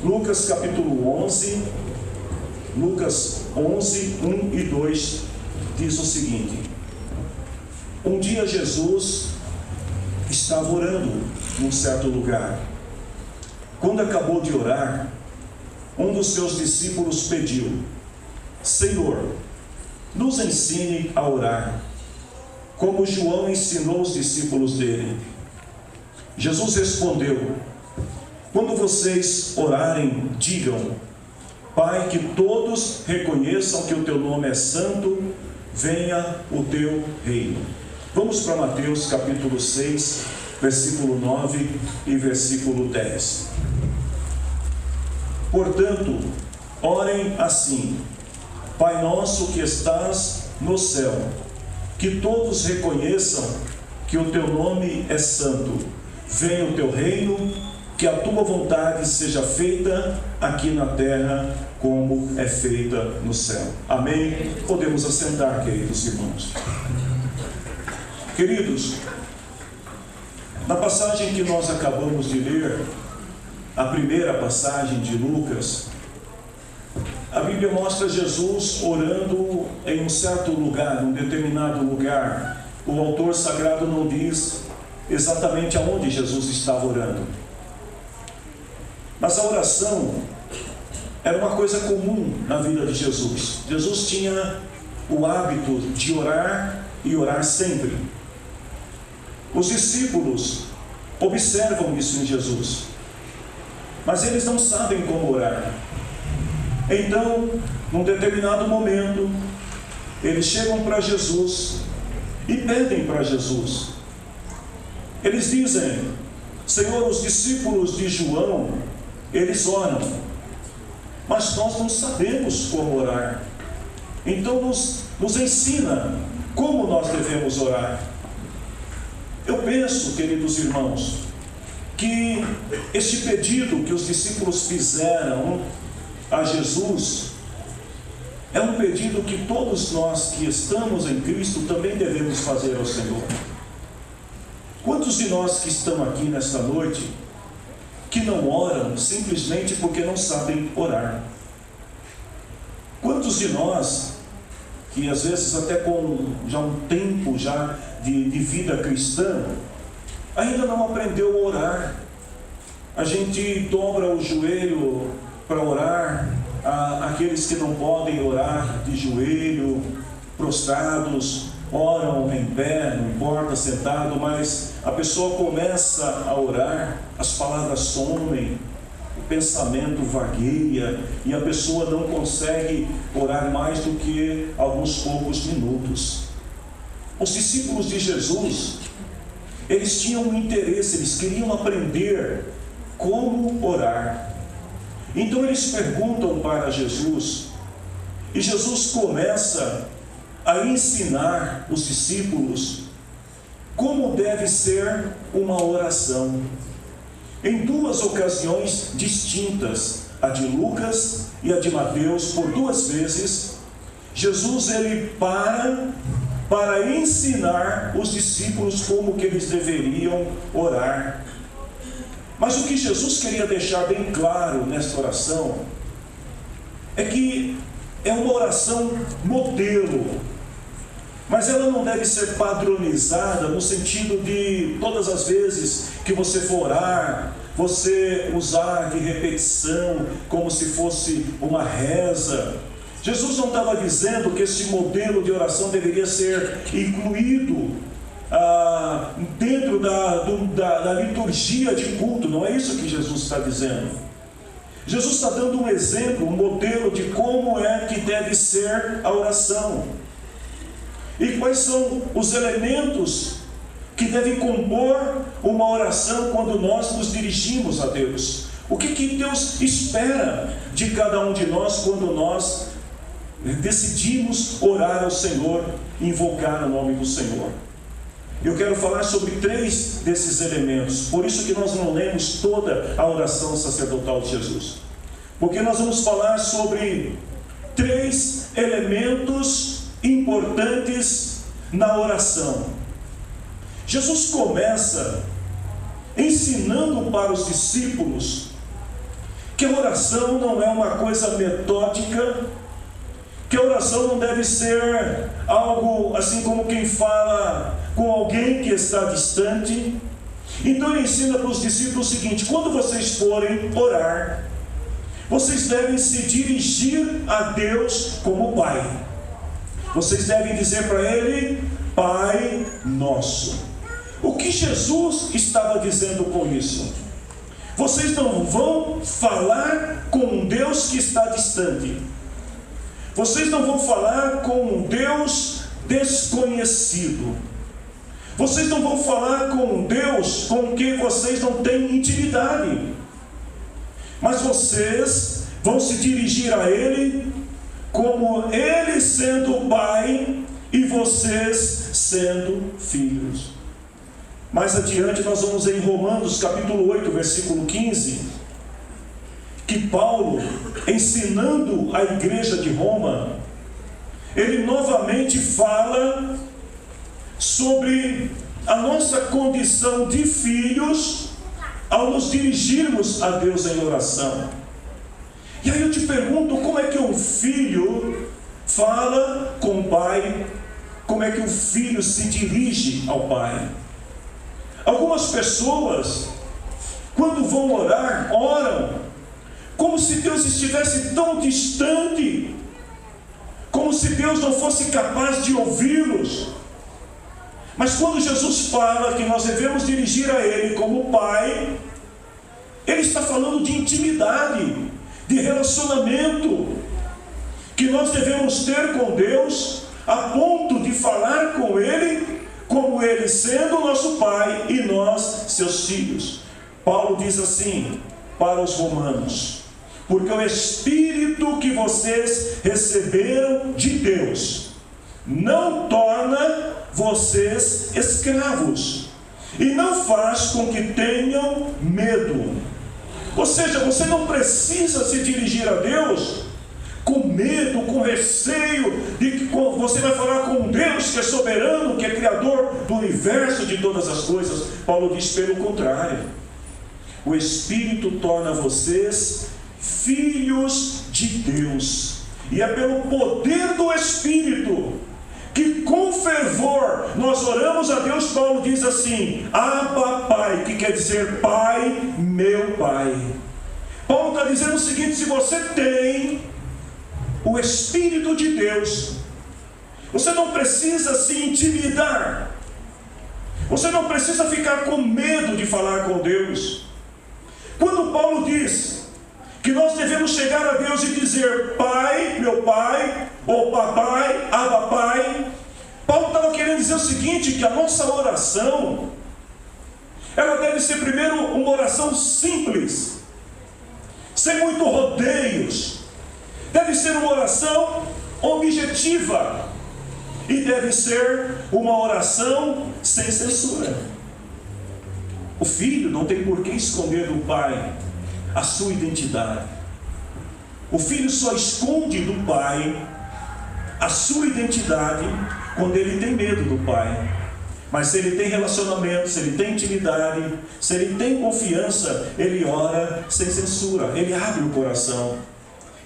Lucas capítulo 11, Lucas 11, 1 e 2, diz o seguinte: um dia Jesus estava orando num certo lugar. Quando acabou de orar, um dos seus discípulos pediu: Senhor, nos ensine a orar, como João ensinou os discípulos dele. Jesus respondeu: quando vocês orarem, digam: Pai, que todos reconheçam que o teu nome é santo, venha o teu reino. Vamos para Mateus capítulo 6, versículo 9 e versículo 10. Portanto, orem assim: Pai nosso que estás no céu, que todos reconheçam que o teu nome é santo, venha o teu reino, que a tua vontade seja feita aqui na terra como é feita no céu. Amém? Podemos assentar, queridos irmãos. Queridos, na passagem que nós acabamos de ler, a primeira passagem de Lucas, a Bíblia mostra Jesus orando em um certo lugar, num determinado lugar. O autor sagrado não diz exatamente aonde Jesus estava orando. Mas a oração era uma coisa comum na vida de Jesus. Jesus tinha o hábito de orar e orar sempre. Os discípulos observam isso em Jesus, mas eles não sabem como orar. Então, num determinado momento, eles chegam para Jesus e pedem para Jesus. Eles dizem: Senhor, os discípulos de João, eles oram, mas nós não sabemos como orar. Então nos ensina como nós devemos orar. Eu penso, queridos irmãos, que este pedido que os discípulos fizeram a Jesus é um pedido que todos nós que estamos em Cristo também devemos fazer ao Senhor. Quantos de nós que estão aqui nesta noite que não oram simplesmente porque não sabem orar? Quantos de nós que às vezes até com já um tempo já de vida cristã ainda não aprendeu a orar? A gente dobra o joelho para orar, aqueles que não podem orar de joelho, prostrados, oram em pé, não importa, sentado, mas a pessoa começa a orar, as palavras somem, o pensamento vagueia e a pessoa não consegue orar mais do que alguns poucos minutos. Os discípulos de Jesus, eles tinham um interesse, eles queriam aprender como orar. Então eles perguntam para Jesus, e Jesus começa a ensinar os discípulos como deve ser uma oração. Em duas ocasiões distintas, a de Lucas e a de Mateus, por duas vezes, Jesus ele para ensinar os discípulos como que eles deveriam orar. Mas o que Jesus queria deixar bem claro nesta oração é que é uma oração modelo, mas ela não deve ser padronizada no sentido de todas as vezes que você for orar, você usar de repetição como se fosse uma reza. Jesus não estava dizendo que esse modelo de oração deveria ser incluído dentro da liturgia de culto. Não é isso que Jesus está dizendo. Jesus está dando um exemplo, um modelo de como é que deve ser a oração. E quais são os elementos que devem compor uma oração quando nós nos dirigimos a Deus. O que Deus espera de cada um de nós quando nós decidimos orar ao Senhor, invocar o nome do Senhor. Eu quero falar sobre 3 desses elementos. Por isso que nós não lemos toda a oração sacerdotal de Jesus, porque nós vamos falar sobre 3 elementos importantes na oração. Jesus começa ensinando para os discípulos que a oração não é uma coisa metódica, que a oração não deve ser algo assim como quem fala com alguém que está distante. Então ele ensina para os discípulos o seguinte: quando vocês forem orar, vocês devem se dirigir a Deus como Pai. Vocês devem dizer para Ele: Pai Nosso. O que Jesus estava dizendo com isso? Vocês não vão falar com um Deus que está distante. Vocês não vão falar com um Deus desconhecido. Vocês não vão falar com um Deus com quem vocês não têm intimidade. Mas vocês vão se dirigir a Ele como Ele sendo Pai e vocês sendo filhos. Mais adiante nós vamos em Romanos capítulo 8, versículo 15, que Paulo, ensinando a igreja de Roma, ele novamente fala sobre a nossa condição de filhos ao nos dirigirmos a Deus em oração. E aí eu te pergunto, como é que um filho fala com o pai? Como é que um filho se dirige ao pai? Algumas pessoas, quando vão orar, oram como se Deus estivesse tão distante, como se Deus não fosse capaz de ouvi-los. Mas quando Jesus fala que nós devemos dirigir a Ele como Pai, Ele está falando de intimidade, de relacionamento, que nós devemos ter com Deus, a ponto de falar com Ele, como Ele sendo nosso Pai e nós seus filhos. Paulo diz assim para os romanos: porque o Espírito que vocês receberam de Deus não torna vocês escravos e não faz com que tenham medo. Ou seja, você não precisa se dirigir a Deus com medo, com receio de que você vai falar com um Deus que é soberano, que é criador do universo, de todas as coisas. Paulo diz pelo contrário: o Espírito torna vocês filhos de Deus, e é pelo poder do Espírito que com fervor nós oramos a Deus. Paulo diz assim: Abba Pai, que quer dizer Pai, meu Pai. Paulo está dizendo o seguinte: se você tem o Espírito de Deus, você não precisa se intimidar, você não precisa ficar com medo de falar com Deus. Quando Paulo diz que nós devemos chegar a Deus e dizer Pai, meu Pai, ou Papai, Abba Pai, Paulo estava querendo dizer o seguinte: que a nossa oração, ela deve ser primeiro uma oração simples, sem muito rodeios. Deve ser uma oração objetiva, e deve ser uma oração sem censura. O filho não tem por que esconder do pai a sua identidade. O filho só esconde do pai a sua identidade quando ele tem medo do pai. Mas se ele tem relacionamento, se ele tem intimidade, se ele tem confiança, ele ora sem censura, ele abre o coração.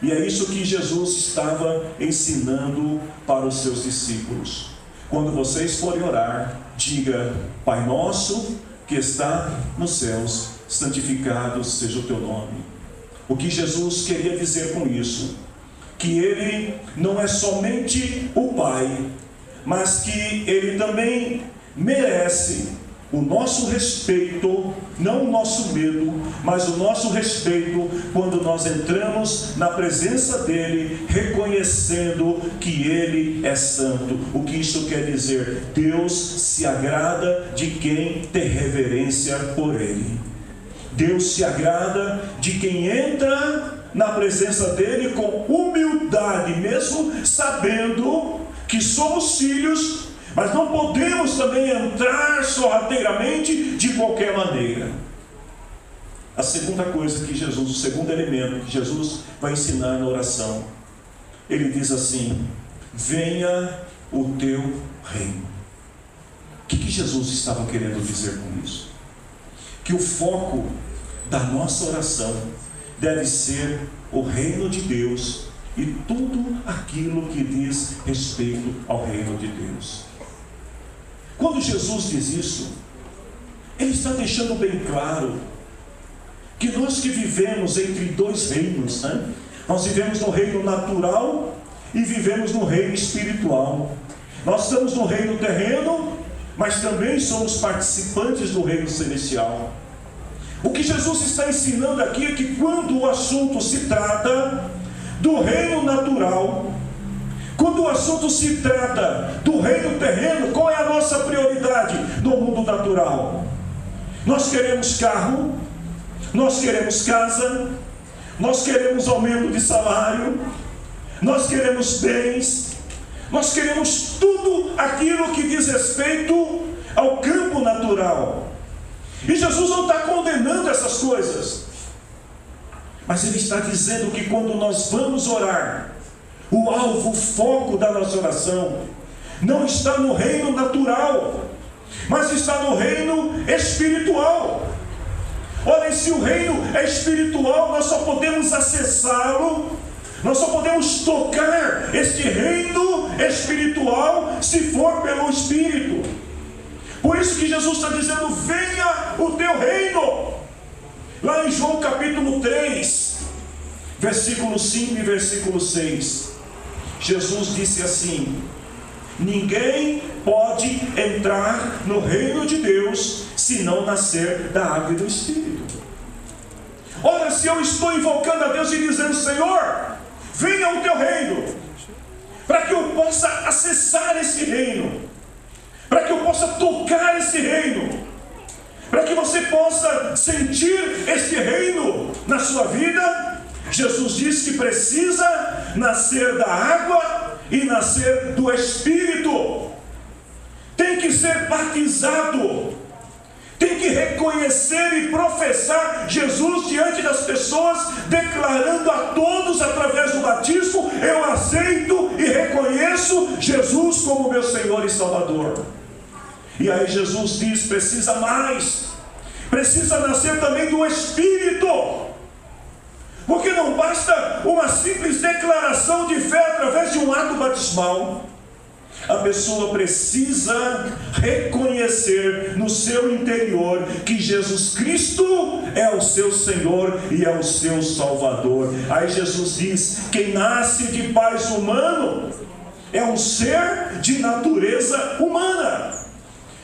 E é isso que Jesus estava ensinando para os seus discípulos. Quando vocês forem orar, diga: Pai nosso que está nos céus, santificado seja o teu nome. O que Jesus queria dizer com isso? Que Ele não é somente o Pai, mas que Ele também merece o nosso respeito, não o nosso medo, mas o nosso respeito quando nós entramos na presença dEle, reconhecendo que Ele é santo. O que isso quer dizer? Deus se agrada de quem tem reverência por Ele. Deus se agrada de quem entra na presença dEle com humildade, mesmo sabendo que somos filhos, mas não podemos também entrar sorrateiramente de qualquer maneira. A segunda coisa que Jesus, o segundo elemento que Jesus vai ensinar na oração, Ele diz assim: venha o teu reino. O que Jesus estava querendo dizer com isso? Que o foco da nossa oração deve ser o reino de Deus e tudo aquilo que diz respeito ao reino de Deus. Quando Jesus diz isso, Ele está deixando bem claro que nós que vivemos entre dois reinos, né? Nós vivemos no reino natural e vivemos no reino espiritual. Nós estamos no reino terreno, mas também somos participantes do reino celestial. O que Jesus está ensinando aqui é que quando o assunto se trata do reino natural, quando o assunto se trata do reino terreno, qual é a nossa prioridade no mundo natural? Nós queremos carro, nós queremos casa, nós queremos aumento de salário, nós queremos bens, nós queremos tudo aquilo que diz respeito ao campo natural. E Jesus não está condenando essas coisas, mas Ele está dizendo que quando nós vamos orar, o alvo, o foco da nossa oração não está no reino natural, mas está no reino espiritual. Olha, se o reino é espiritual, nós só podemos acessá-lo, nós só podemos tocar este reino espiritual se for pelo Espírito. Por isso que Jesus está dizendo: venha o teu reino. Lá em João capítulo 3, versículo 5 e versículo 6, Jesus disse assim: ninguém pode entrar no reino de Deus se não nascer da água e do Espírito. Ora, se eu estou invocando a Deus e dizendo: Senhor, venha o teu reino, para que eu possa acessar esse reino, para que eu possa tocar esse reino, para que você possa sentir este reino na sua vida, Jesus diz que precisa nascer da água e nascer do Espírito. Tem que ser batizado, tem que reconhecer e professar Jesus diante das pessoas, declarando a todos através do batismo: eu aceito e reconheço Jesus como meu Senhor e Salvador. E aí Jesus diz: precisa mais, precisa nascer também do Espírito, porque não basta uma simples declaração de fé através de um ato batismal. A pessoa precisa reconhecer no seu interior que Jesus Cristo é o seu Senhor e é o seu Salvador. Aí Jesus diz: quem nasce de pais humano é um ser de natureza humana,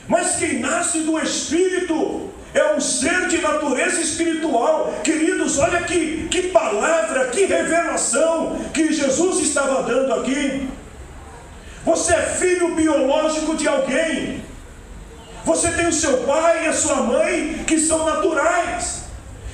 mas quem nasce do Espírito é um ser de natureza espiritual. Queridos, olha que palavra, que revelação que Jesus estava dando aqui. Você é filho biológico de alguém. Você tem o seu pai e a sua mãe que são naturais.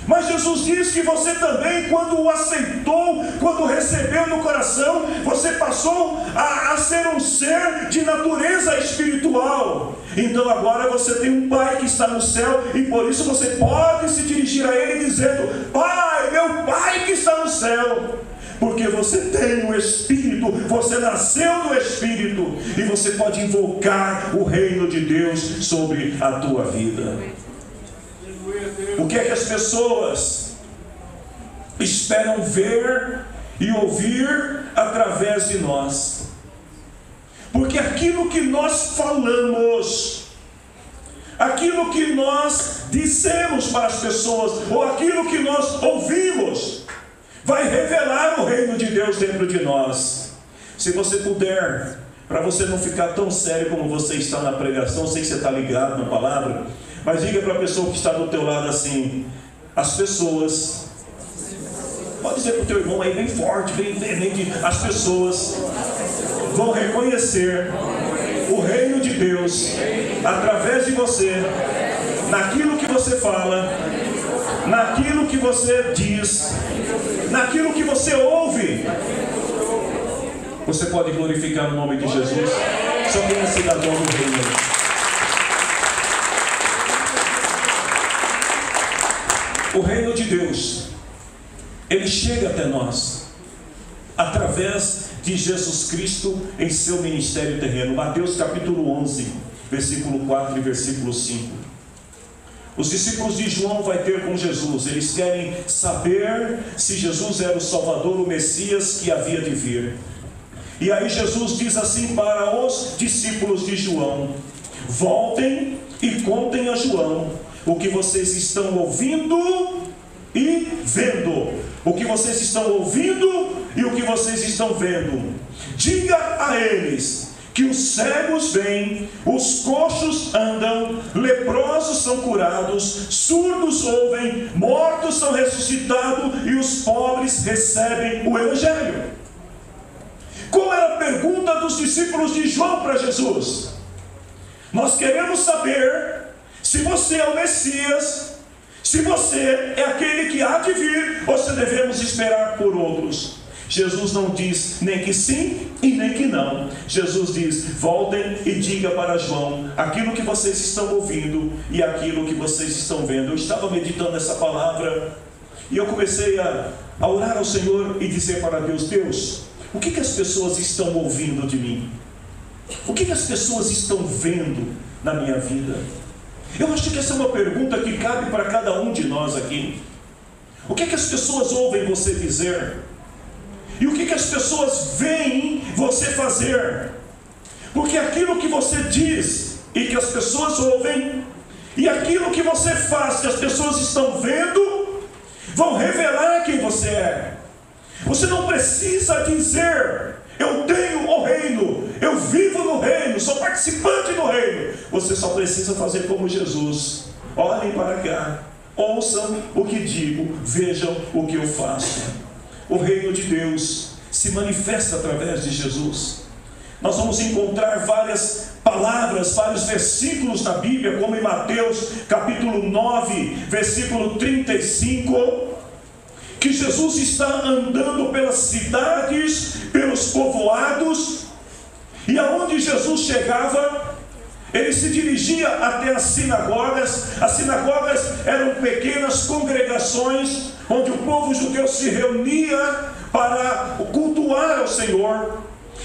Mas Jesus diz que você também, quando o aceitou, quando o recebeu no coração, você passou a ser um ser de natureza espiritual. Então agora você tem um Pai que está no céu, e por isso você pode se dirigir a Ele dizendo: Pai, meu Pai que está no céu. Porque você tem o Espírito, você nasceu do Espírito, e você pode invocar o reino de Deus sobre a tua vida. O que é que as pessoas esperam ver e ouvir através de nós? Porque aquilo que nós falamos, aquilo que nós dissemos para as pessoas, ou aquilo que nós ouvimos, vai revelar o reino de Deus dentro de nós. Se você puder, para você não ficar tão sério como você está na pregação, sei que você está ligado na palavra, mas diga para a pessoa que está do teu lado assim: as pessoas, pode dizer para o teu irmão aí bem forte, bem veemente, as pessoas vão reconhecer o reino de Deus através de você, naquilo que você fala, naquilo que você diz, naquilo que você ouve. Você pode glorificar o nome de Jesus. Só quem é cidadão do reino. O reino de Deus, ele chega até nós através de Jesus Cristo em seu ministério terreno. Mateus capítulo 11, versículo 4 e versículo 5. os discípulos de João vai ter com Jesus. Eles querem saber se Jesus era o Salvador, o Messias que havia de vir. E aí Jesus diz assim para os discípulos de João: voltem e contem a João o que vocês estão ouvindo e vendo. O que vocês estão ouvindo e o que vocês estão vendo. Diga a eles que os cegos veem, os coxos andam, leprosos são curados, surdos ouvem, mortos são ressuscitados e os pobres recebem o Evangelho. Qual era a pergunta dos discípulos de João para Jesus? Nós queremos saber se você é o Messias, se você é aquele que há de vir, ou se devemos esperar por outros. Jesus não diz nem que sim e nem que não. Jesus diz: voltem e diga para João aquilo que vocês estão ouvindo e aquilo que vocês estão vendo. Eu estava meditando essa palavra e eu comecei a orar ao Senhor e dizer para Deus: Deus, o que as pessoas estão ouvindo de mim? O que as pessoas estão vendo na minha vida? Eu acho que essa é uma pergunta que cabe para cada um de nós aqui. O que as pessoas ouvem você dizer? E o que as pessoas veem você fazer? Porque aquilo que você diz e que as pessoas ouvem, e aquilo que você faz que as pessoas estão vendo, vão revelar quem você é. Você não precisa dizer: eu tenho o reino, eu vivo no reino, sou participante do reino. Você só precisa fazer como Jesus: olhem para cá, ouçam o que digo, vejam o que eu faço. O reino de Deus se manifesta através de Jesus. Nós vamos encontrar várias palavras, vários versículos na Bíblia, como em Mateus capítulo 9, versículo 35, que Jesus está andando pelas cidades, pelos povoados, e aonde Jesus chegava, ele se dirigia até as sinagogas. As sinagogas eram pequenas congregações onde o povo judeu se reunia para cultuar ao Senhor.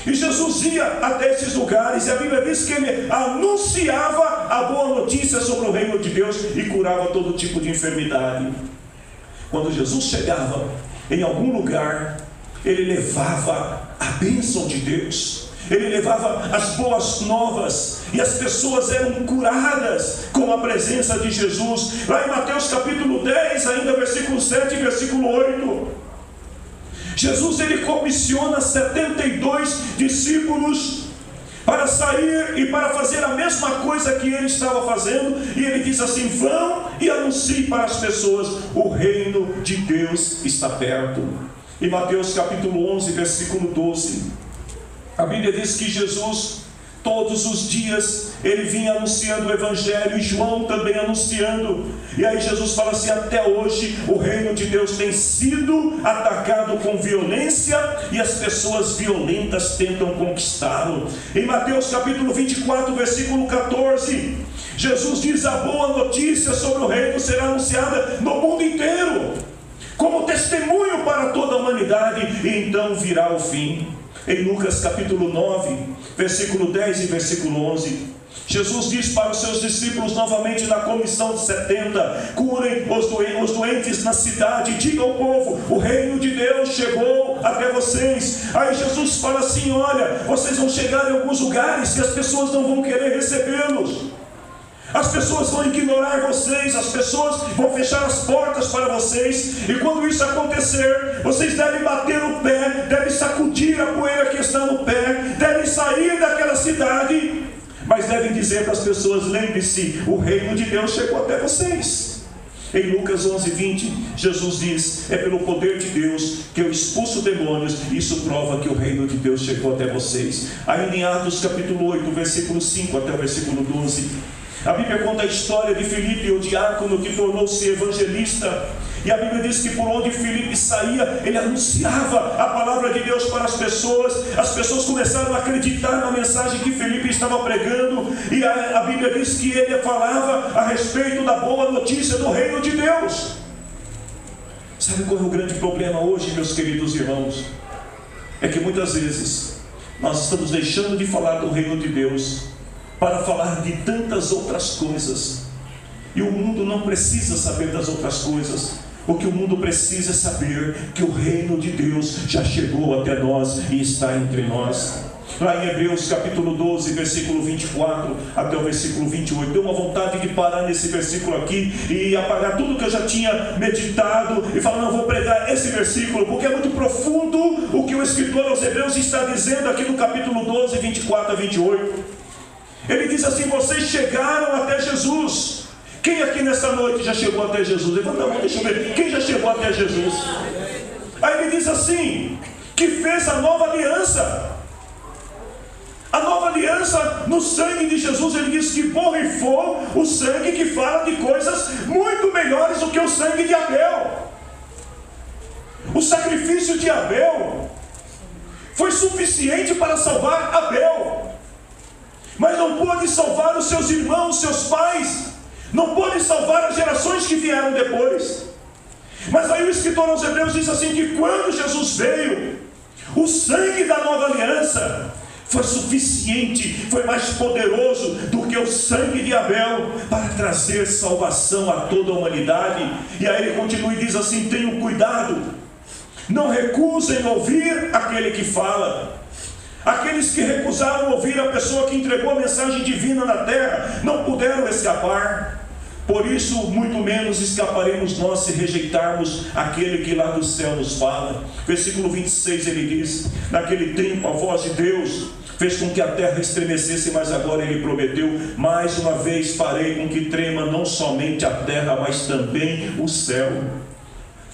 E Jesus ia até esses lugares, e a Bíblia diz que ele anunciava a boa notícia sobre o reino de Deus e curava todo tipo de enfermidade. Quando Jesus chegava em algum lugar, ele levava a bênção de Deus, ele levava as boas novas, e as pessoas eram curadas com a presença de Jesus. Lá em Mateus capítulo 10, ainda versículo 7 e versículo 8, Jesus ele comissiona 72 discípulos para sair e para fazer a mesma coisa que ele estava fazendo, e ele diz assim: vão e anunciem para as pessoas, o reino de Deus está perto. Em Mateus capítulo 11, versículo 12, a Bíblia diz que Jesus, todos os dias, ele vinha anunciando o Evangelho, e João também anunciando. E aí Jesus fala assim: até hoje o reino de Deus tem sido atacado com violência, e as pessoas violentas tentam conquistá-lo. Em Mateus capítulo 24, versículo 14, Jesus diz: a boa notícia sobre o reino será anunciada no mundo inteiro, como testemunho para toda a humanidade, e então virá o fim. Em Lucas capítulo 9, versículo 10 e versículo 11, Jesus diz para os seus discípulos novamente na comissão de 70: curem os doentes na cidade, digam ao povo, o reino de Deus chegou até vocês. Aí Jesus fala assim: olha, vocês vão chegar em alguns lugares que as pessoas não vão querer recebê-los, as pessoas vão ignorar vocês, as pessoas vão fechar as portas para vocês, e quando isso acontecer, vocês devem bater o pé, devem sacudir a poeira que está no pé, devem sair daquela cidade, mas devem dizer para as pessoas: lembre-se, o reino de Deus chegou até vocês. Em Lucas 11, 20, Jesus diz: é pelo poder de Deus que eu expulso demônios, e isso prova que o reino de Deus chegou até vocês. Ainda em Atos capítulo 8, versículo 5 até o versículo 12, a Bíblia conta a história de Filipe, o diácono que tornou-se evangelista. E a Bíblia diz que por onde Filipe saía, ele anunciava a palavra de Deus para as pessoas. As pessoas começaram a acreditar na mensagem que Filipe estava pregando. E a Bíblia diz que ele falava a respeito da boa notícia do reino de Deus. Sabe qual é o grande problema hoje, meus queridos irmãos? É que muitas vezes nós estamos deixando de falar do reino de Deus para falar de tantas outras coisas. E o mundo não precisa saber das outras coisas. O que o mundo precisa é saber que o reino de Deus já chegou até nós e está entre nós. Lá em Hebreus capítulo 12, versículo 24 até o versículo 28, deu uma vontade de parar nesse versículo aqui e apagar tudo que eu já tinha meditado e falar, não, vou pregar esse versículo, porque é muito profundo o que o escritor aos Hebreus está dizendo aqui no capítulo 12, 24 a 28. Ele diz assim: vocês chegaram até Jesus. Quem aqui nessa noite já chegou até Jesus? Levanta a mão, deixa eu ver. Quem já chegou até Jesus? Aí ele diz assim, que fez a nova aliança. A nova aliança no sangue de Jesus. Ele diz que borrifou o sangue que fala de coisas muito melhores do que o sangue de Abel. O sacrifício de Abel foi suficiente para salvar Abel, mas não pôde salvar os seus irmãos, seus pais, não pôde salvar as gerações que vieram depois. Mas aí o escritor aos Hebreus diz assim, que quando Jesus veio, o sangue da nova aliança foi suficiente, foi mais poderoso do que o sangue de Abel para trazer salvação a toda a humanidade. E aí ele continua e diz assim: tenham cuidado, não recusem ouvir aquele que fala. Aqueles que recusaram ouvir a pessoa que entregou a mensagem divina na terra não puderam escapar. Por isso, muito menos escaparemos nós se rejeitarmos aquele que lá do céu nos fala. Versículo 26 ele diz: naquele tempo a voz de Deus fez com que a terra estremecesse, mas agora ele prometeu: mais uma vez farei com que trema não somente a terra, mas também o céu.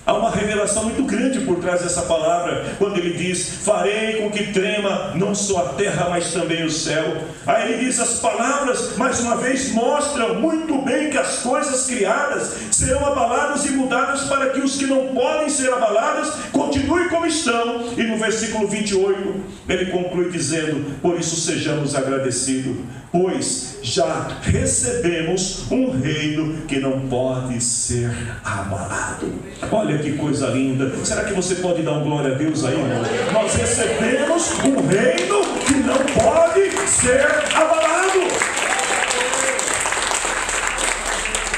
Há uma revelação muito grande por trás dessa palavra, quando ele diz: farei com que trema não só a terra, mas também o céu. Aí ele diz, as palavras, mais uma vez, mostram muito bem que as coisas criadas serão abaladas e mudadas para que os que não podem ser abaladas continuem como estão. E no versículo 28, ele conclui dizendo: por isso sejamos agradecidos, pois já recebemos um reino que não pode ser abalado. Olha que coisa linda. Será que você pode dar um glória a Deus aí, irmão? Nós recebemos um reino que não pode ser abalado.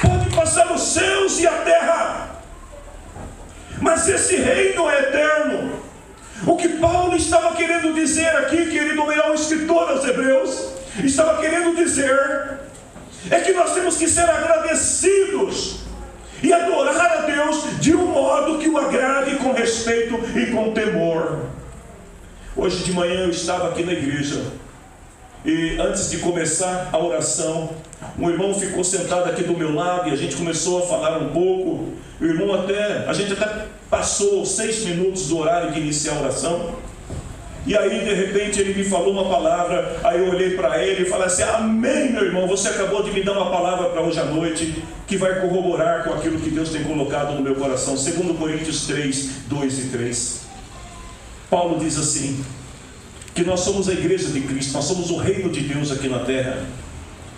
Pode passar os céus e a terra, mas esse reino é eterno. O que Paulo estava querendo dizer aqui, querido meu escritor aos Hebreus, estava querendo dizer é que nós temos que ser agradecidos e adorar a Deus de um modo que o agrade, com respeito e com temor. Hoje de manhã eu estava aqui na igreja e antes de começar a oração, um irmão ficou sentado aqui do meu lado e a gente começou a falar um pouco. O irmão a gente até passou 6 minutos do horário de iniciar a oração. E aí de repente ele me falou uma palavra. Aí eu olhei para ele e falei assim: amém, meu irmão, você acabou de me dar uma palavra para hoje à noite, que vai corroborar com aquilo que Deus tem colocado no meu coração. 2 Coríntios 3, 2 e 3. Paulo diz assim, que nós somos a igreja de Cristo, nós somos o reino de Deus aqui na terra.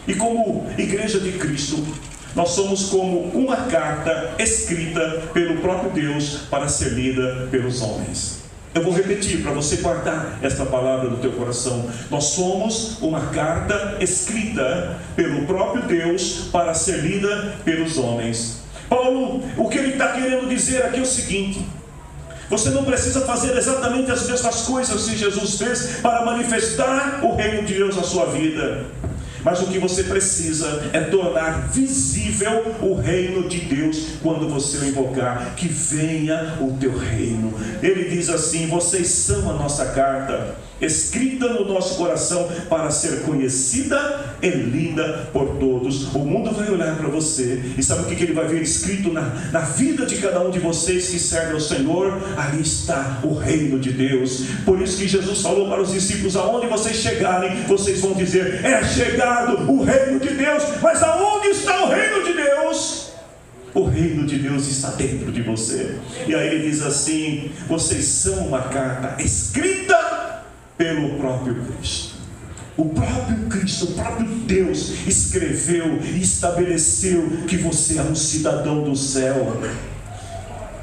E como igreja de Cristo, nós somos como uma carta escrita pelo próprio Deus para ser lida pelos homens. Eu vou repetir para você guardar esta palavra no teu coração. Nós somos uma carta escrita pelo próprio Deus para ser lida pelos homens. Paulo, o que ele está querendo dizer aqui é o seguinte: você não precisa fazer exatamente as mesmas coisas que Jesus fez para manifestar o reino de Deus na sua vida. Mas o que você precisa é tornar visível o reino de Deus quando você o invocar. Que venha o teu reino. Ele diz assim: vocês são a nossa carta, escrita no nosso coração para ser conhecida e lida por todos. O mundo vai olhar para você e sabe o que ele vai ver escrito na vida de cada um de vocês que serve ao Senhor? Ali está o reino de Deus. Por isso que Jesus falou para os discípulos: aonde vocês chegarem, vocês vão dizer: é chegado o reino de Deus. Mas aonde está o reino de Deus? O reino de Deus está dentro de você. E aí ele diz assim: vocês são uma carta escrita pelo próprio Cristo. O próprio Cristo, o próprio Deus escreveu e estabeleceu que você é um cidadão do céu.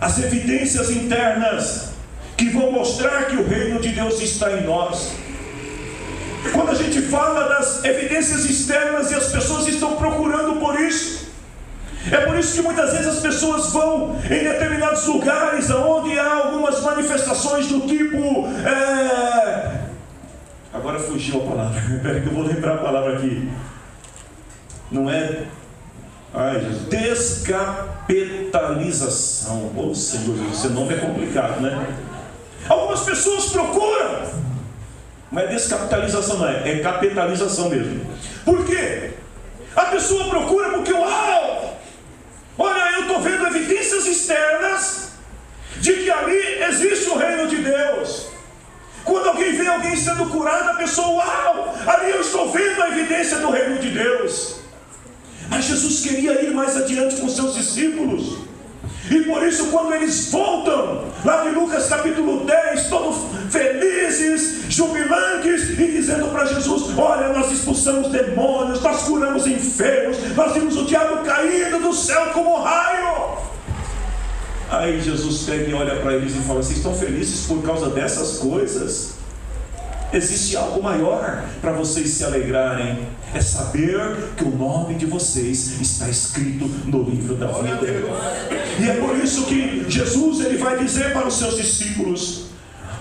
As evidências internas que vão mostrar que o reino de Deus está em nós. Quando a gente fala das evidências externas e as pessoas estão procurando por isso, É por isso que muitas vezes as pessoas vão em determinados lugares onde há algumas manifestações do tipo... Agora fugiu a palavra. Espera que eu vou lembrar a palavra aqui. Não é... descapitalização. Ô Senhor, esse nome é complicado, né? Algumas pessoas procuram. Não é descapitalização, não é. É capitalização mesmo. Por quê? A pessoa procura porque, uau! Olha, eu estou vendo evidências externas de que ali existe o reino de Deus. Quando alguém vê alguém sendo curado, a pessoa, uau! Ali eu estou vendo a evidência do reino de Deus. Mas Jesus queria ir mais adiante com seus discípulos. E por isso, quando eles voltam, lá de Lucas capítulo 10, todos felizes, jubilantes, e dizendo para Jesus: olha, nós expulsamos demônios, nós curamos enfermos, nós vimos o diabo caído do céu como raio. Aí Jesus pega e olha para eles e fala: vocês estão felizes por causa dessas coisas? Existe algo maior para vocês se alegrarem. É saber que o nome de vocês está escrito no livro da vida. E é por isso que Jesus ele vai dizer para os seus discípulos: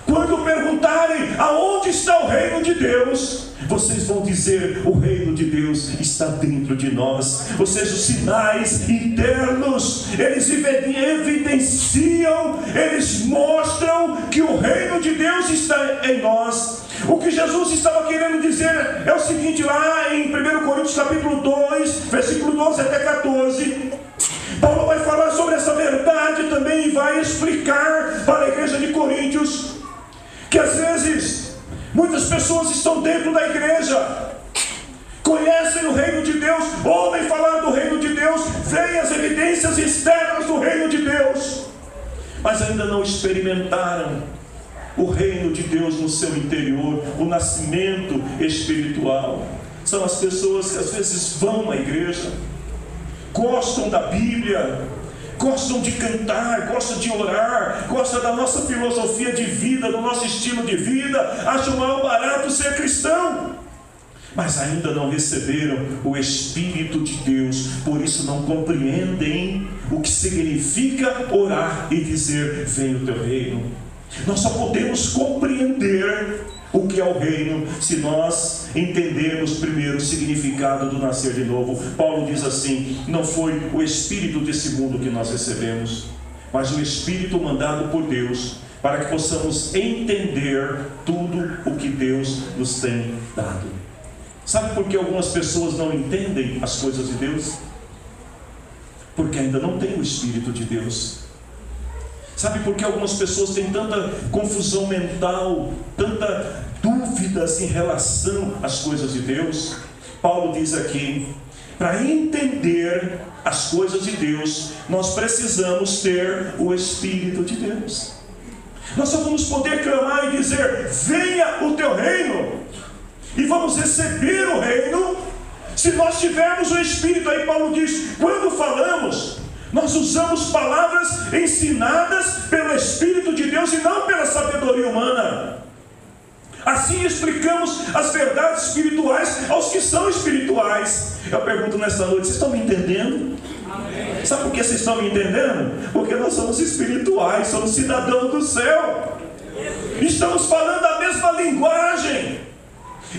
quando perguntarem aonde está o reino de Deus, vocês vão dizer: o reino de Deus está dentro de nós. Ou seja, os sinais internos, eles evidenciam, eles mostram que o reino de Deus está em nós. O que Jesus estava querendo dizer é o seguinte, lá em 1 Coríntios capítulo 2, versículo 12 até 14, Paulo vai falar sobre essa verdade também e vai explicar para a igreja de Coríntios que às vezes muitas pessoas estão dentro da igreja, conhecem o reino de Deus, ouvem falar do reino de Deus, veem as evidências externas do reino de Deus, mas ainda não experimentaram o reino de Deus no seu interior, o nascimento espiritual. São as pessoas que às vezes vão à igreja, gostam da Bíblia, gostam de cantar, gostam de orar, gostam da nossa filosofia de vida, do nosso estilo de vida, acham mal barato ser cristão, mas ainda não receberam o Espírito de Deus, por isso não compreendem o que significa orar e dizer: venha o teu reino. Nós só podemos compreender o que é o reino se nós entendermos primeiro o significado do nascer de novo. Paulo diz assim: não foi o Espírito desse mundo que nós recebemos, mas o Espírito mandado por Deus, para que possamos entender tudo o que Deus nos tem dado. Sabe por que algumas pessoas não entendem as coisas de Deus? Porque ainda não tem o Espírito de Deus. Sabe por que algumas pessoas têm tanta confusão mental, tanta dúvidas em relação às coisas de Deus? Paulo diz aqui: para entender as coisas de Deus, nós precisamos ter o Espírito de Deus. Nós só vamos poder clamar e dizer: venha o teu reino, e vamos receber o reino, se nós tivermos o Espírito. Aí Paulo diz: quando falamos, nós usamos palavras ensinadas pelo Espírito de Deus e não pela sabedoria humana. Assim explicamos as verdades espirituais aos que são espirituais. Eu pergunto nesta noite: vocês estão me entendendo? Amém. Sabe por que vocês estão me entendendo? Porque nós somos espirituais, somos cidadãos do céu, estamos falando a mesma linguagem.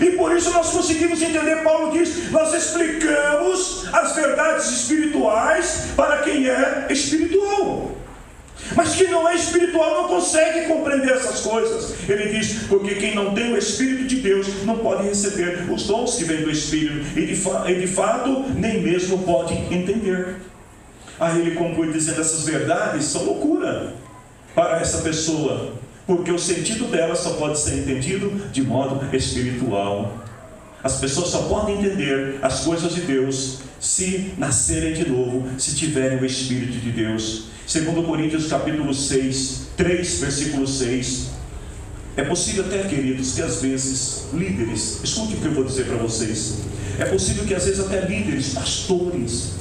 E por isso nós conseguimos entender. Paulo diz: nós explicamos as verdades espirituais para quem é espiritual. Mas quem não é espiritual não consegue compreender essas coisas. Ele diz: porque quem não tem o Espírito de Deus não pode receber os dons que vêm do Espírito, e de fato nem mesmo pode entender. Aí ele conclui dizendo: essas verdades são loucura para essa pessoa, porque o sentido dela só pode ser entendido de modo espiritual. As pessoas só podem entender as coisas de Deus se nascerem de novo, se tiverem o Espírito de Deus. 2 Coríntios capítulo 6, 3, versículo 6. É possível até, queridos, que às vezes líderes, escute o que eu vou dizer para vocês, é possível que às vezes até líderes, pastores,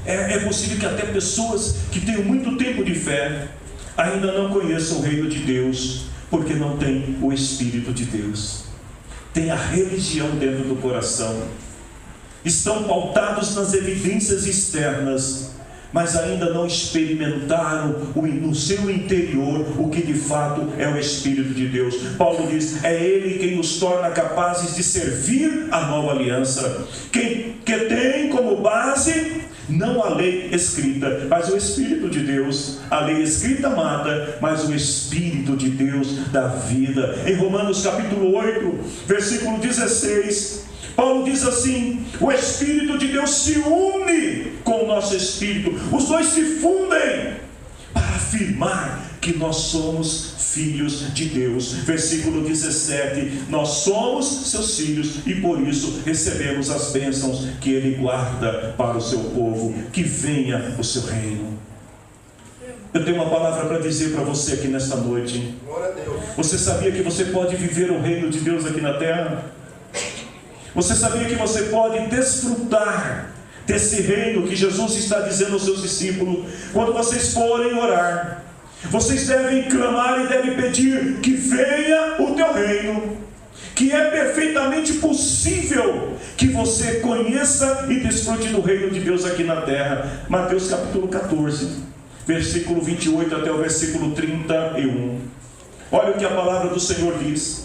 é possível que até pessoas que tenham muito tempo de fé ainda não conheçam o reino de Deus, porque não tem o Espírito de Deus. Tem a religião dentro do coração. estão pautados nas evidências externas, mas ainda não experimentaram no seu interior o que de fato é o Espírito de Deus. Paulo diz: é Ele quem nos torna capazes de servir a nova aliança, que tem como base não a lei escrita, mas o Espírito de Deus. A lei escrita mata, mas o Espírito de Deus dá vida. Em Romanos capítulo 8, versículo 16, Paulo diz assim: o Espírito de Deus se une com o nosso Espírito, os dois se fundem para afirmar que nós somos filhos de Deus. Versículo 17: nós somos seus filhos e por isso recebemos as bênçãos que Ele guarda para o seu povo. Que venha o seu reino. Eu tenho uma palavra para dizer para você aqui nesta noite. Glória a Deus. Você sabia que você pode viver o reino de Deus aqui na terra? Você sabia que você pode desfrutar desse reino que Jesus está dizendo aos seus discípulos? Quando vocês forem orar, vocês devem clamar e devem pedir que venha o teu reino, que é perfeitamente possível que você conheça e desfrute do reino de Deus aqui na terra. Mateus capítulo 14, versículo 28 até o versículo 31. Olha o que a palavra do Senhor diz.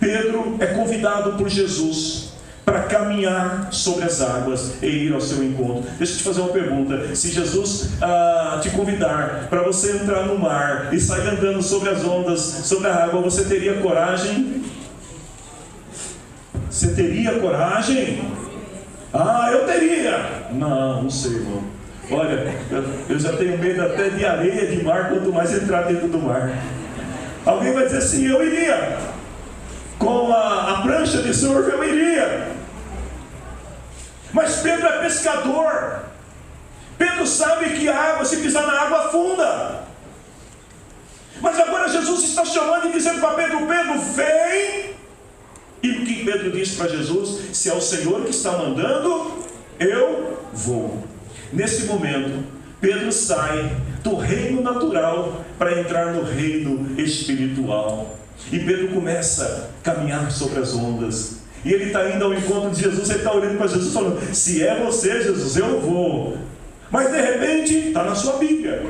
Pedro é convidado por Jesus para caminhar sobre as águas e ir ao seu encontro. Deixa eu te fazer uma pergunta: se Jesus te convidar para você entrar no mar e sair andando sobre as ondas, sobre a água, você teria coragem? Você teria coragem? Eu teria. Não sei, irmão. Olha, eu já tenho medo até de areia de mar, quanto mais entrar dentro do mar. Alguém vai dizer assim: eu iria. Com a prancha de surf eu iria. Mas Pedro é pescador. Pedro sabe que a água, se pisar na água, afunda. Mas agora Jesus está chamando e dizendo para Pedro: Pedro, vem. E o que Pedro diz para Jesus? Se é o Senhor que está mandando, eu vou. Nesse momento, Pedro sai do reino natural para entrar no reino espiritual. E Pedro começa a caminhar sobre as ondas. E ele está indo ao encontro de Jesus. Ele está olhando para Jesus falando: se é você, Jesus, eu vou. Mas de repente, está na sua Bíblia,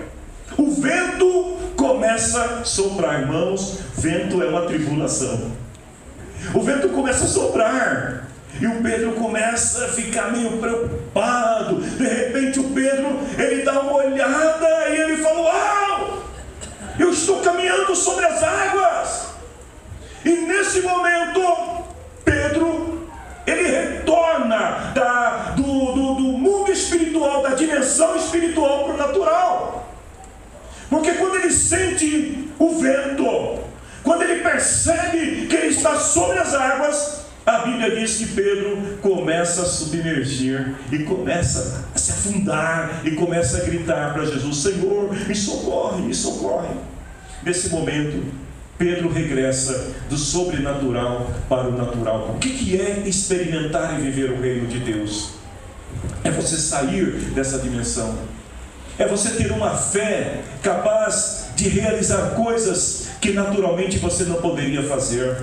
o vento começa a soprar. Irmãos, vento é uma tribulação. O vento começa a soprar. E o Pedro começa a ficar meio preocupado. De repente o Pedro, ele dá uma olhada e ele fala: uau! Eu estou caminhando sobre as águas. E nesse momento, Pedro, ele retorna do mundo espiritual, da dimensão espiritual para o natural. Porque quando ele sente o vento, quando ele percebe que ele está sobre as águas, a Bíblia diz que Pedro começa a submergir e começa a se afundar e começa a gritar para Jesus: Senhor, me socorre, me socorre. Nesse momento, Pedro regressa do sobrenatural para o natural. O que é experimentar e viver o reino de Deus? É você sair dessa dimensão. É você ter uma fé capaz de realizar coisas que naturalmente você não poderia fazer.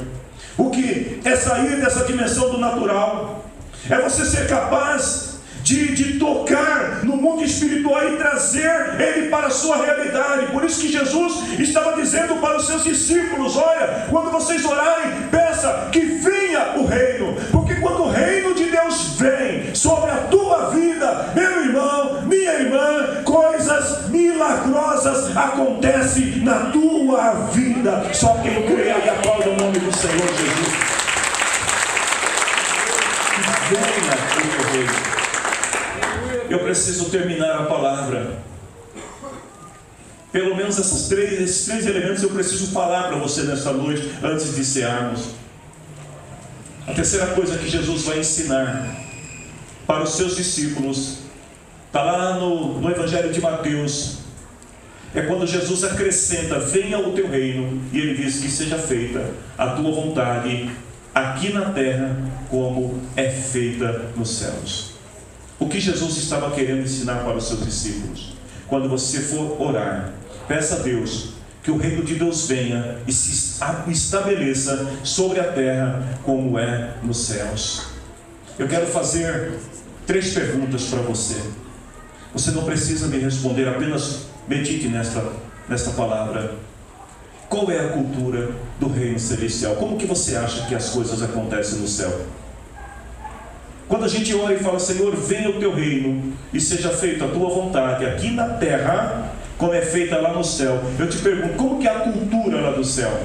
O que é sair dessa dimensão do natural? É você ser capaz de tocar no mundo espiritual e trazer ele para a sua realidade. Por isso que Jesus estava dizendo para os seus discípulos: olha, quando vocês orarem, peça que venha o reino. Porque quando o reino de Deus vem sobre a tua vida, meu irmão, minha irmã, coisas milagrosas acontecem na tua vida. Só quem crê e aplauda o nome do Senhor Jesus. Que venha o teu reino. Eu preciso terminar a palavra. Pelo menos esses três elementos eu preciso falar para você nesta noite, antes de encerrarmos. A terceira coisa que Jesus vai ensinar para os seus discípulos, está lá no Evangelho de Mateus. É quando Jesus acrescenta: venha o teu reino. E ele diz: que seja feita a tua vontade, aqui na terra, como é feita nos céus. O que Jesus estava querendo ensinar para os seus discípulos? Quando você for orar, peça a Deus que o reino de Deus venha e se estabeleça sobre a terra como é nos céus. Eu quero fazer 3 perguntas para você. Você não precisa me responder, apenas medite nesta palavra. Qual é a cultura do reino celestial? Como que você acha que as coisas acontecem no céu? Quando a gente ora e fala, Senhor, venha o teu reino e seja feita a tua vontade aqui na terra, como é feita lá no céu. Eu te pergunto, como que é a cultura lá do céu?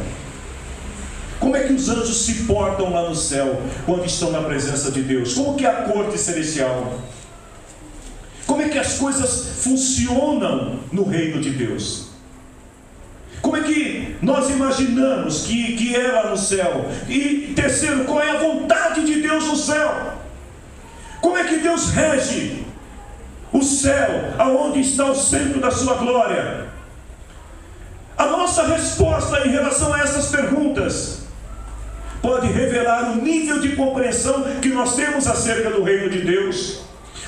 Como é que os anjos se portam lá no céu quando estão na presença de Deus? Como que é a corte celestial? Como é que as coisas funcionam no reino de Deus? Como é que nós imaginamos que é lá no céu? E terceiro, qual é a vontade de Deus no céu? Como é que Deus rege o céu, aonde está o centro da sua glória? A nossa resposta em relação a essas perguntas pode revelar o nível de compreensão que nós temos acerca do reino de Deus.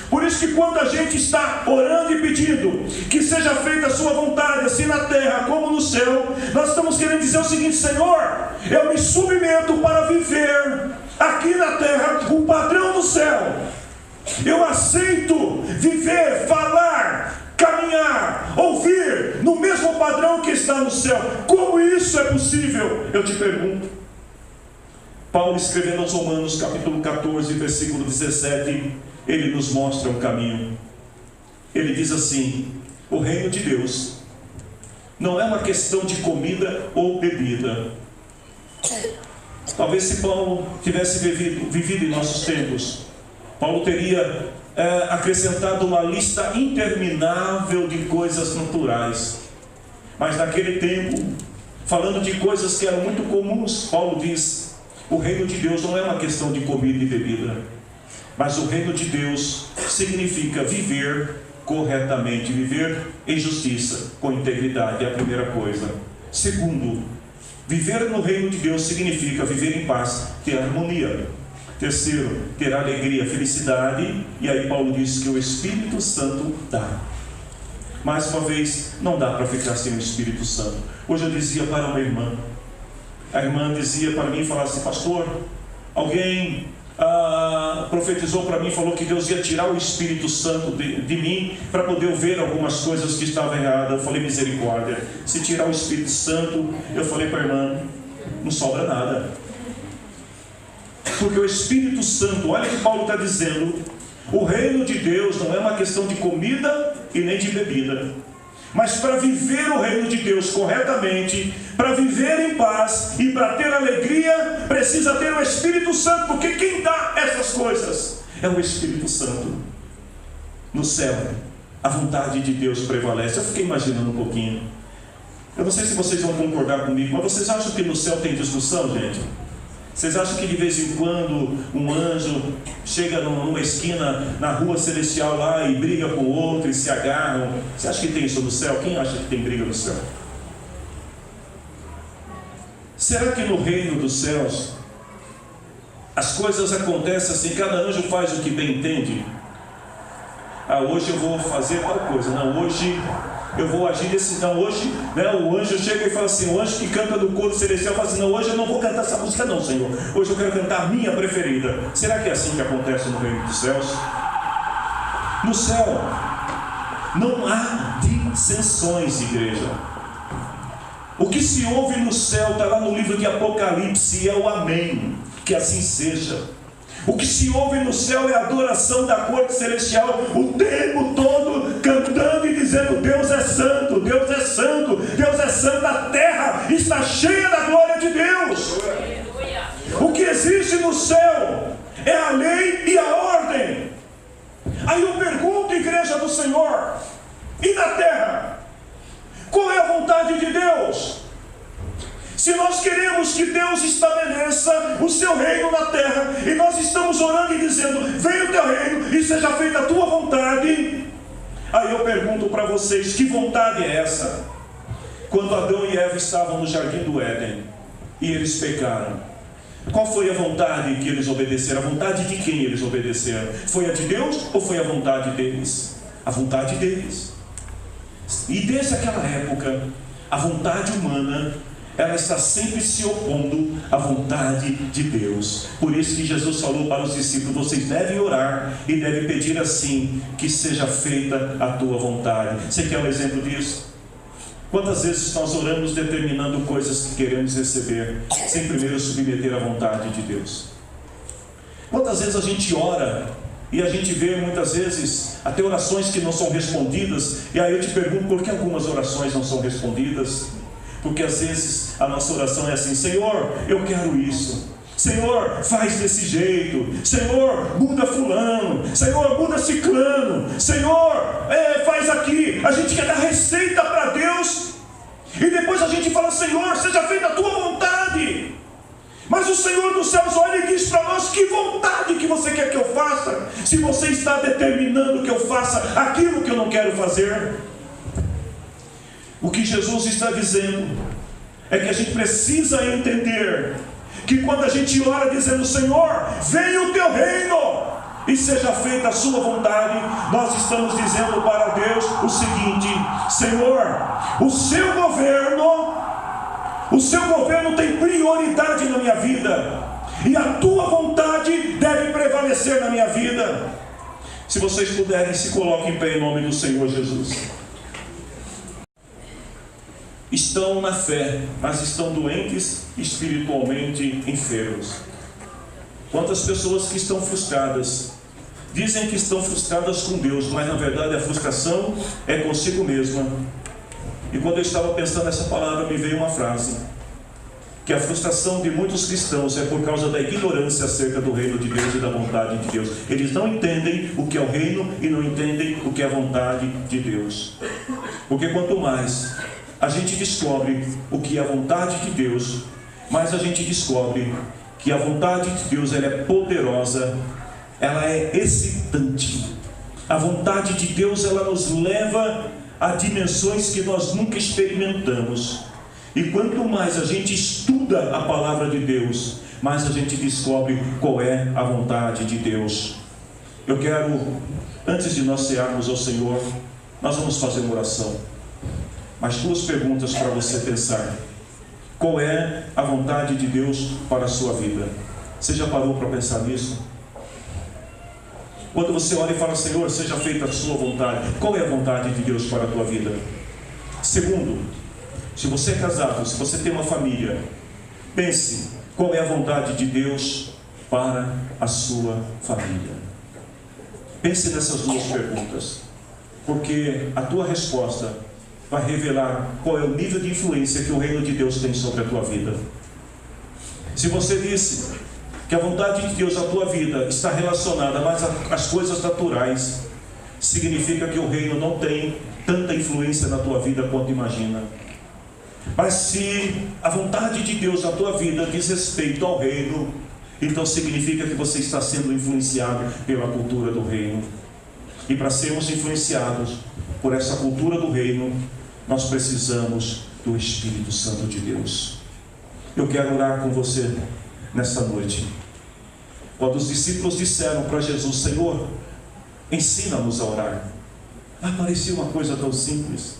Por isso que quando a gente está orando e pedindo que seja feita a sua vontade, assim na terra como no céu, nós estamos querendo dizer o seguinte: Senhor, eu me submeto para viver aqui na terra o padrão do céu. Eu aceito viver, falar, caminhar, ouvir no mesmo padrão que está no céu. Como isso é possível? Eu te pergunto. Paulo, escrevendo aos Romanos, capítulo 14, versículo 17, ele nos mostra um caminho. Ele diz assim: o reino de Deus não é uma questão de comida ou bebida. Talvez se Paulo tivesse vivido em nossos tempos, Paulo teria acrescentado uma lista interminável de coisas naturais. Mas naquele tempo, falando de coisas que eram muito comuns, Paulo diz: o reino de Deus não é uma questão de comida e bebida, mas o reino de Deus significa viver corretamente, viver em justiça, com integridade, é a primeira coisa. Segundo, viver no reino de Deus significa viver em paz, ter harmonia. Terceiro, ter alegria, felicidade. E aí Paulo diz que o Espírito Santo dá. Mais uma vez, não dá para ficar sem o Espírito Santo. Hoje eu dizia para uma irmã, a irmã dizia para mim, falava assim: pastor, alguém profetizou para mim, falou que Deus ia tirar o Espírito Santo de mim para poder ver algumas coisas que estavam erradas. Eu falei: misericórdia, se tirar o Espírito Santo, eu falei para a irmã, não sobra nada. Porque o Espírito Santo, olha o que Paulo está dizendo, o reino de Deus não é uma questão de comida e nem de bebida, mas para viver o reino de Deus corretamente, para viver em paz e para ter alegria, precisa ter o Espírito Santo, porque quem dá essas coisas é o Espírito Santo. No céu, a vontade de Deus prevalece. Eu fiquei imaginando um pouquinho, eu não sei se vocês vão concordar comigo, mas vocês acham que no céu tem discussão, gente? Vocês acham que de vez em quando um anjo chega numa esquina na rua celestial lá e briga com o outro e se agarram? Você acha que tem isso no céu? Quem acha que tem briga no céu? Será que no reino dos céus as coisas acontecem assim, cada anjo faz o que bem entende? Hoje eu vou fazer tal coisa, não, hoje eu vou agir desse, não, hoje, né, o anjo chega e fala assim, o anjo que canta do coro celestial fala assim: não, hoje eu não vou cantar essa música não, Senhor, hoje eu quero cantar a minha preferida. Será que é assim que acontece no reino dos céus? No céu não há dissensões, igreja. O que se ouve no céu está lá no livro de Apocalipse, é o amém, que assim seja. O que se ouve no céu é a adoração da corte celestial, o tempo todo cantando e dizendo: Deus é santo, Deus é santo, Deus é santo, a terra está cheia da glória de Deus. O que existe no céu é a lei e a ordem. Aí eu pergunto, igreja do Senhor, e na terra? Qual é a vontade de Deus? Se nós queremos que Deus estabeleça o seu reino na terra, e nós estamos orando e dizendo: venha o teu reino e seja feita a tua vontade, aí eu pergunto para vocês, que vontade é essa? Quando Adão e Eva estavam no jardim do Éden e eles pecaram, qual foi a vontade que eles obedeceram? A vontade de quem eles obedeceram? Foi a de Deus ou foi a vontade deles? A vontade deles. E desde aquela época, a vontade humana ela está sempre se opondo à vontade de Deus. Por isso que Jesus falou para os discípulos: vocês devem orar e devem pedir assim, que seja feita a tua vontade. Você quer um exemplo disso? Quantas vezes nós oramos determinando coisas que queremos receber, sem primeiro submeter à vontade de Deus? Quantas vezes a gente ora e a gente vê muitas vezes até orações que não são respondidas, e aí eu te pergunto, por que algumas orações não são respondidas? Porque às vezes a nossa oração é assim: Senhor, eu quero isso. Senhor, faz desse jeito. Senhor, muda fulano. Senhor, muda ciclano. Senhor, faz aqui. A gente quer dar receita para Deus, e depois a gente fala: Senhor, seja feita a tua vontade. Mas o Senhor dos céus olha e diz para nós: que vontade que você quer que eu faça, se você está determinando que eu faça aquilo que eu não quero fazer? O que Jesus está dizendo é que a gente precisa entender que quando a gente ora dizendo: Senhor, venha o teu reino e seja feita a sua vontade, nós estamos dizendo para Deus o seguinte: Senhor, o seu governo tem prioridade na minha vida, e a tua vontade deve prevalecer na minha vida. Se vocês puderem, se coloquem em pé em nome do Senhor Jesus. Estão na fé, mas estão doentes, espiritualmente enfermos. Quantas pessoas que estão frustradas, dizem que estão frustradas com Deus, mas na verdade a frustração é consigo mesma. E quando eu estava pensando nessa palavra, me veio uma frase: que a frustração de muitos cristãos é por causa da ignorância acerca do reino de Deus e da vontade de Deus. Eles não entendem o que é o reino e não entendem o que é a vontade de Deus. Porque quanto mais a gente descobre o que é a vontade de Deus, mas a gente descobre que a vontade de Deus, ela é poderosa, ela é excitante. A vontade de Deus, ela nos leva a dimensões que nós nunca experimentamos. E quanto mais a gente estuda a palavra de Deus, mais a gente descobre qual é a vontade de Deus. Eu quero, antes de nós cearmos ao Senhor, nós vamos fazer uma oração. Mas duas perguntas para você pensar: qual é a vontade de Deus para a sua vida? Você já parou para pensar nisso? Quando você olha e fala: Senhor, seja feita a sua vontade, qual é a vontade de Deus para a tua vida? Segundo, se você é casado, se você tem uma família, pense: qual é a vontade de Deus para a sua família? Pense nessas duas perguntas, porque a tua resposta vai revelar qual é o nível de influência que o reino de Deus tem sobre a tua vida. Se você disse que a vontade de Deus na tua vida está relacionada mais às coisas naturais, significa que o reino não tem tanta influência na tua vida quanto imagina. Mas se a vontade de Deus na tua vida diz respeito ao reino, então significa que você está sendo influenciado pela cultura do reino. E para sermos influenciados por essa cultura do reino, nós precisamos do Espírito Santo de Deus. Eu quero orar com você nessa noite. Quando os discípulos disseram para Jesus: Senhor, ensina-nos a orar, parecia uma coisa tão simples.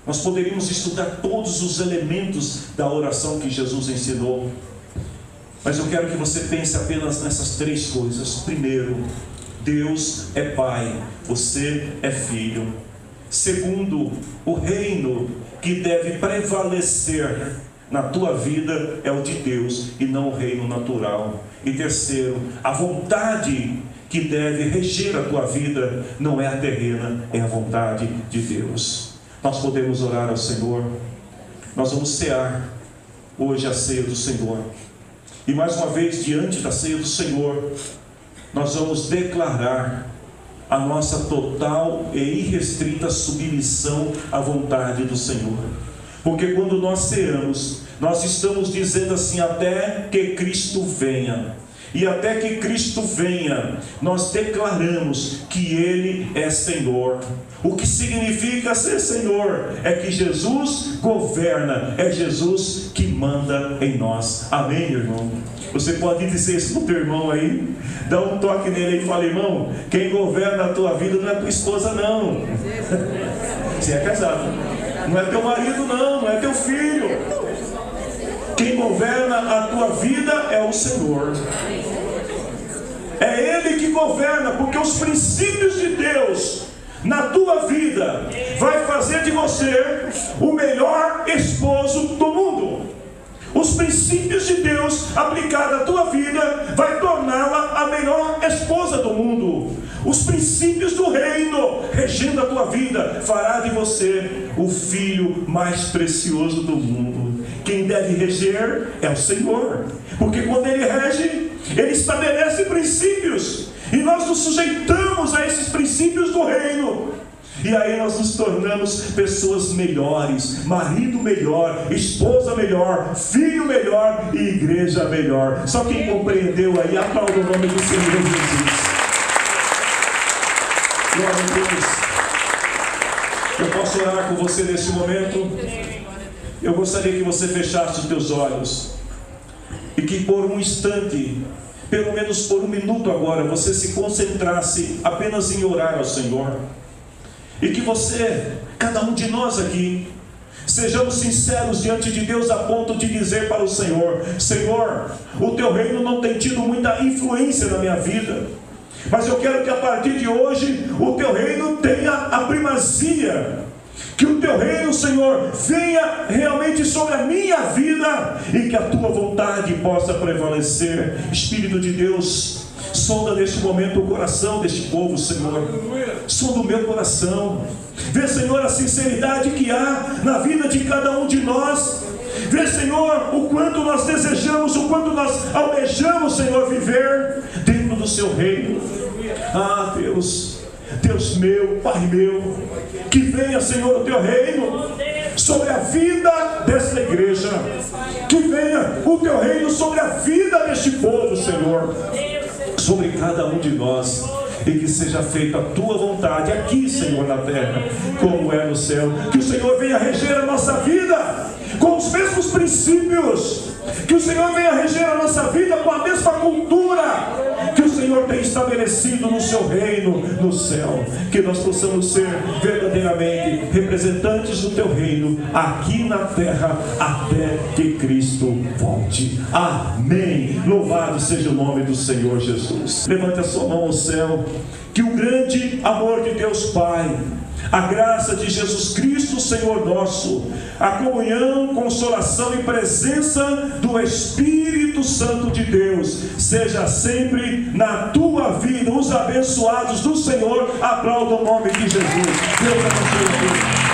Nós poderíamos estudar todos os elementos da oração que Jesus ensinou, mas eu quero que você pense apenas nessas três coisas. Primeiro, Deus é Pai, você é filho. Segundo, o reino que deve prevalecer na tua vida é o de Deus e não o reino natural. E terceiro, a vontade que deve reger a tua vida não é a terrena, é a vontade de Deus. Nós podemos orar ao Senhor. Nós vamos cear hoje a ceia do Senhor, e mais uma vez, diante da ceia do Senhor, nós vamos declarar a nossa total e irrestrita submissão à vontade do Senhor. Porque quando nós ceamos, nós estamos dizendo assim: até que Cristo venha. E até que Cristo venha, nós declaramos que Ele é Senhor. O que significa ser Senhor? É que Jesus governa, é Jesus que manda em nós. Amém, irmão? Você pode dizer isso para o teu irmão aí? Dá um toque nele e fala: irmão, quem governa a tua vida não é tua esposa, não. Você é casado. Não é teu marido não, não é teu filho. Quem governa a tua vida é o Senhor. É Ele que governa, porque os princípios de Deus na tua vida vai fazer de você o melhor esposo do mundo. Os princípios de Deus aplicados à tua vida vai torná-la a melhor esposa do mundo. Os princípios do reino regendo a tua vida fará de você o filho mais precioso do mundo. Quem deve reger é o Senhor, porque quando Ele rege, Ele estabelece princípios, e nós nos sujeitamos a esses princípios do reino, e aí nós nos tornamos pessoas melhores, marido melhor, esposa melhor, filho melhor e igreja melhor. Só quem compreendeu aí, aplauda o nome do Senhor Jesus. Glória a Deus. Eu posso orar com você nesse momento? Eu gostaria que você fechasse os teus olhos e que por um instante, pelo menos por um minuto agora, você se concentrasse apenas em orar ao Senhor. E que você, cada um de nós aqui, sejamos sinceros diante de Deus a ponto de dizer para o Senhor: Senhor, o teu reino não tem tido muita influência na minha vida, mas eu quero que a partir de hoje o teu reino tenha a primazia. Que o teu reino, Senhor, venha realmente sobre a minha vida e que a tua vontade possa prevalecer. Espírito de Deus, sonda neste momento o coração deste povo, Senhor. Sonda o meu coração. Vê, Senhor, a sinceridade que há na vida de cada um de nós. Vê, Senhor, o quanto nós desejamos, o quanto nós almejamos, Senhor, viver dentro do seu reino. Ah, Deus, Deus meu, Pai meu, que venha, Senhor, o teu reino sobre a vida desta igreja. Que venha o teu reino sobre a vida deste povo, Senhor, sobre cada um de nós, e que seja feita a tua vontade aqui, Senhor, na terra, como é no céu. Que o Senhor venha reger a nossa vida com os mesmos princípios, que o Senhor venha reger a nossa vida com a mesma cultura que o Senhor tem estabelecido no seu reino no céu. Que nós possamos ser verdadeiramente representantes do teu reino aqui na terra até que Cristo volte. Amém. Louvado seja o nome do Senhor Jesus. Levante a sua mão ao céu. Que o grande amor de Deus Pai, a graça de Jesus Cristo, Senhor nosso, a comunhão, consolação e presença do Espírito Santo de Deus seja sempre na tua vida. Os abençoados do Senhor aplaudam o nome de Jesus. Deus abençoe.